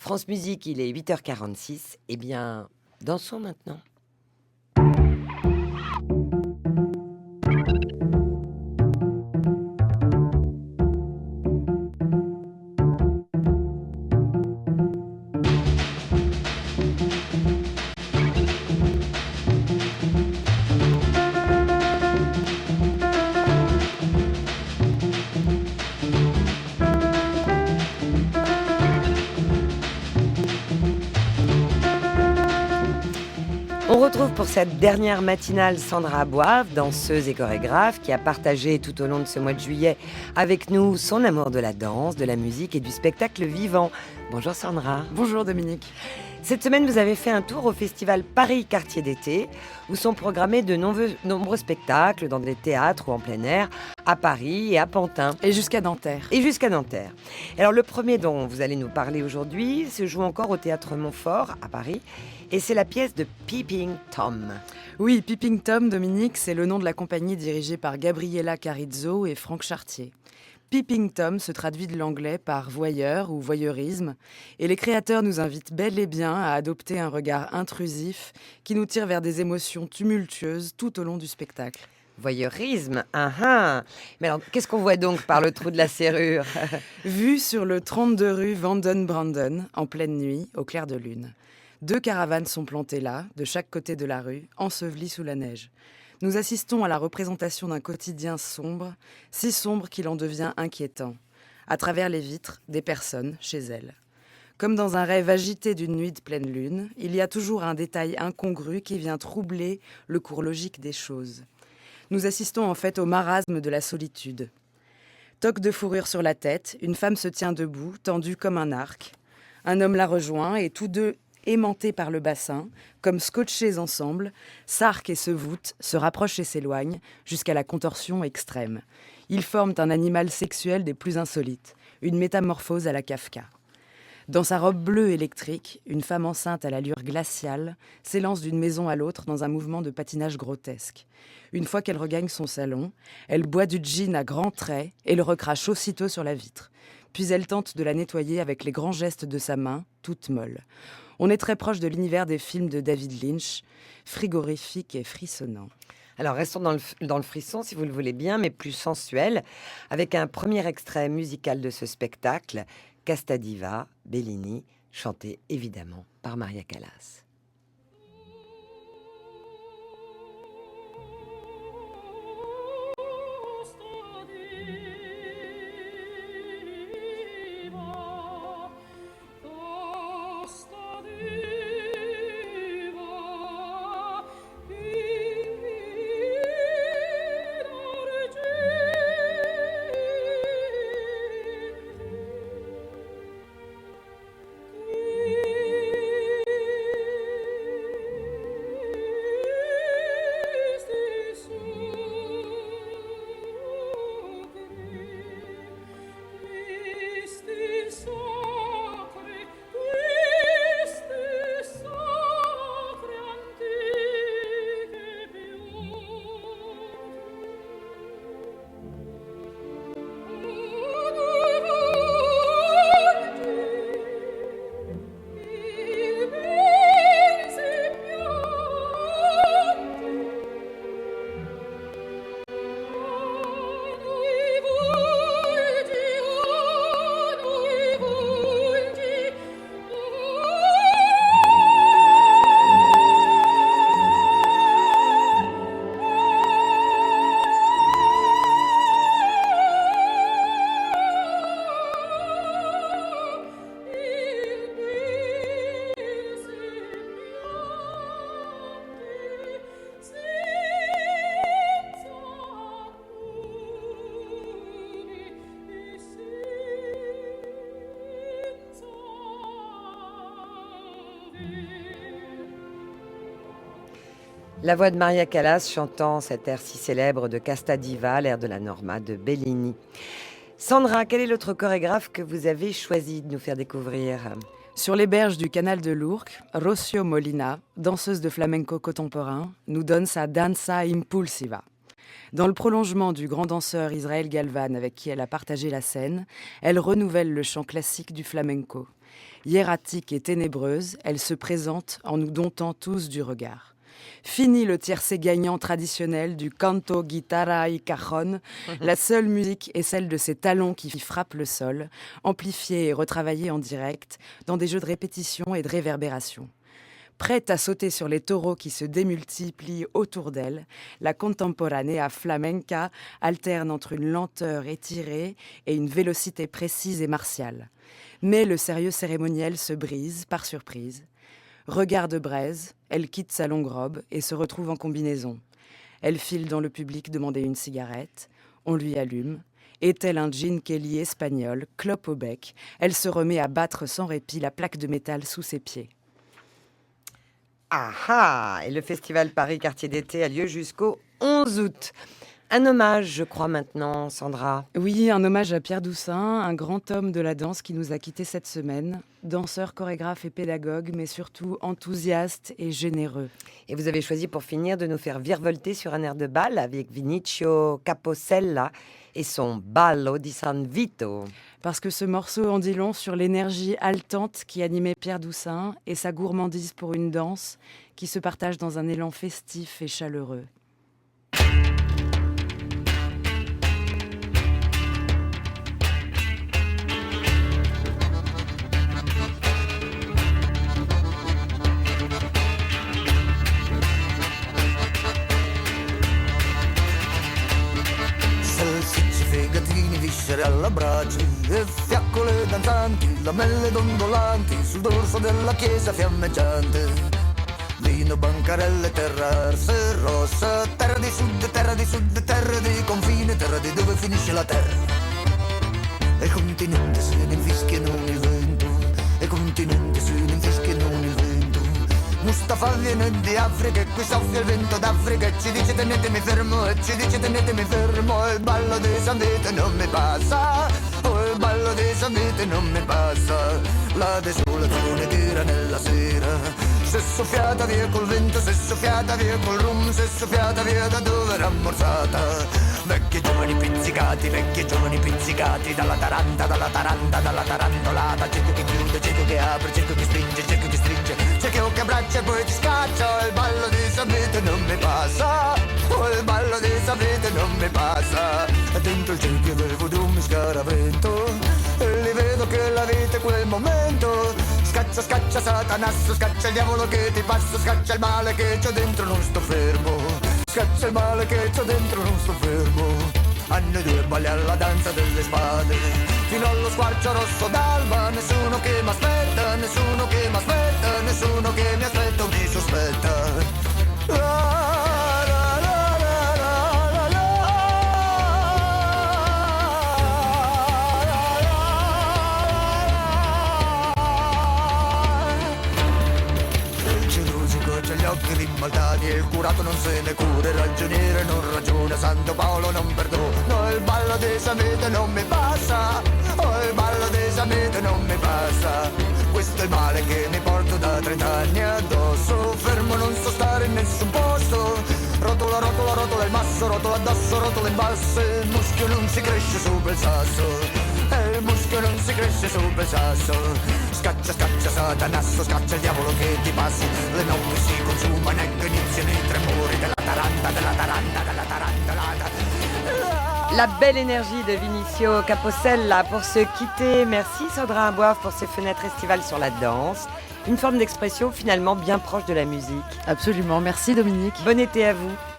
France Musique, il est 8h46. Eh bien, dansons maintenant. On retrouve pour cette dernière matinale Sandra Boive, danseuse et chorégraphe, qui a partagé tout au long de ce mois de juillet avec nous son amour de la danse, de la musique et du spectacle vivant. Bonjour Sandra. Bonjour Dominique. Cette semaine, vous avez fait un tour au festival Paris Quartier d'été, où sont programmés de nombreux spectacles dans des théâtres ou en plein air, à Paris et à Pantin. Et jusqu'à Nanterre. Alors le premier dont vous allez nous parler aujourd'hui se joue encore au théâtre Montfort, à Paris, et c'est la pièce de Peeping Tom. Oui, Peeping Tom, Dominique, c'est le nom de la compagnie dirigée par Gabriella Carizzo et Franck Chartier. Peeping Tom se traduit de l'anglais par voyeur ou voyeurisme, et les créateurs nous invitent bel et bien à adopter un regard intrusif qui nous tire vers des émotions tumultueuses tout au long du spectacle. Voyeurisme, Mais alors, qu'est-ce qu'on voit donc par le trou de la serrure? Vue sur le 32 rue Vanden Branden, en pleine nuit, au clair de lune. 2 caravanes sont plantées là, de chaque côté de la rue, ensevelies sous la neige. Nous assistons à la représentation d'un quotidien sombre, si sombre qu'il en devient inquiétant. À travers les vitres, des personnes chez elles. Comme dans un rêve agité d'une nuit de pleine lune, il y a toujours un détail incongru qui vient troubler le cours logique des choses. Nous assistons en fait au marasme de la solitude. Toque de fourrure sur la tête, une femme se tient debout, tendue comme un arc. Un homme la rejoint et tous deux, aimantés par le bassin, comme scotchés ensemble, s'arquent et se voûtent, se rapprochent et s'éloignent, jusqu'à la contorsion extrême. Ils forment un animal sexuel des plus insolites, une métamorphose à la Kafka. Dans sa robe bleue électrique, une femme enceinte à l'allure glaciale s'élance d'une maison à l'autre dans un mouvement de patinage grotesque. Une fois qu'elle regagne son salon, elle boit du gin à grands traits et le recrache aussitôt sur la vitre. Puis elle tente de la nettoyer avec les grands gestes de sa main, toute molle. On est très proche de l'univers des films de David Lynch, frigorifique et frissonnant. Alors restons dans le frisson, si vous le voulez bien, mais plus sensuel, avec un premier extrait musical de ce spectacle, Casta Diva, Bellini, chanté évidemment par Maria Callas. La voix de Maria Callas chantant cet air si célèbre de Casta Diva, l'air de la Norma de Bellini. Sandra, quel est l'autre chorégraphe que vous avez choisi de nous faire découvrir? Sur les berges du canal de l'Ourcq, Rocio Molina, danseuse de flamenco contemporain, nous donne sa danza impulsiva. Dans le prolongement du grand danseur Israël Galvan avec qui elle a partagé la scène, elle renouvelle le chant classique du flamenco. Hiératique et ténébreuse, elle se présente en nous domptant tous du regard. Fini le tiercé gagnant traditionnel du canto, guitarra y cajon. La seule musique est celle de ces talons qui frappent le sol, amplifiés et retravaillés en direct, dans des jeux de répétition et de réverbération. Prête à sauter sur les taureaux qui se démultiplient autour d'elle, la contemporanea flamenca alterne entre une lenteur étirée et une vélocité précise et martiale. Mais le sérieux cérémoniel se brise par surprise. Regard de braise, elle quitte sa longue robe et se retrouve en combinaison. Elle file dans le public demander une cigarette. On lui allume. Et tel un Gene Kelly espagnol, clope au bec, elle se remet à battre sans répit la plaque de métal sous ses pieds. Ah ah! Et le festival Paris Quartier d'été a lieu jusqu'au 11 août. Un hommage, je crois maintenant, Sandra. Oui, un hommage à Pierre Doussin, un grand homme de la danse qui nous a quittés cette semaine. Danseur, chorégraphe et pédagogue, mais surtout enthousiaste et généreux. Et vous avez choisi pour finir de nous faire virevolter sur un air de bal avec Vinicio Capossela et son Ballo di San Vito. Parce que ce morceau en dit long sur l'énergie haletante qui animait Pierre Doussin et sa gourmandise pour une danse qui se partage dans un élan festif et chaleureux. Alla braccia e fiaccole danzanti, lamelle dondolanti sul dorso della chiesa fiammeggiante. Vino, bancarelle, terra arsa rossa, terra di sud, terra di sud, terra di confine, terra di dove finisce la terra. E il continente se ne infischiano il vento, e il continente se ne infischiano il vento. Mustafa viene di Africa e qui soffia il vento d'Africa e ci dice tenetemi fermo e ci dice tenetemi fermo. E il ballo di San Vito non mi passa, oh il ballo di San Vito non mi passa. La desolazione tira nella sera, se soffiata via col vento, se soffiata via col rum, se soffiata via da dove era ammorzata. Vecchi giovani pizzicati dalla tarantolata. C'è che chiude, c'è che apre, c'è che stringe, c'è che stringe, c'è che abbraccia e poi ti scaccia. Il ballo di San Vito non mi passa, oh il ballo di San Vito non mi passa. E dentro il cerchio del voodoo mi scaravento e li vedo che la vita è quel momento. Scaccia, scaccia Satanasso, scaccia il diavolo che ti passa, scaccia il male che c'ho dentro, non sto fermo. Scaccia il male che c'ho dentro, non sto fermo. A noi due balliamo la danza delle spade, fino allo squarcio rosso d'alba. Nessuno che m'aspetta, nessuno che m'aspetta, nessuno che mi aspetta o mi sospetta. C'è gli occhi ribaltati e il curato non se ne cura, il ragioniere non ragiona, Santo Paolo non perdona. Il ballo di San Vito non mi passa, oh il ballo di San Vito non mi passa. Questo è il male che mi porto da 30 anni addosso, fermo non so stare in nessun posto. Rotola, rotola, rotola il masso, rotola addosso, rotola in basso, il muschio non si cresce sopra il sasso. Il muschio non si cresce sopra il sasso. Scaccia, scaccia Satanasso, scaccia il diavolo che ti passi. Le notti si consumano, ecco iniziano i tremori della taranta, della taranta, della tarantolata. La belle énergie de Vinicio Capossela pour se quitter. Merci Sandra Aboif pour ces fenêtres estivales sur la danse. Une forme d'expression finalement bien proche de la musique. Absolument, merci Dominique. Bon été à vous.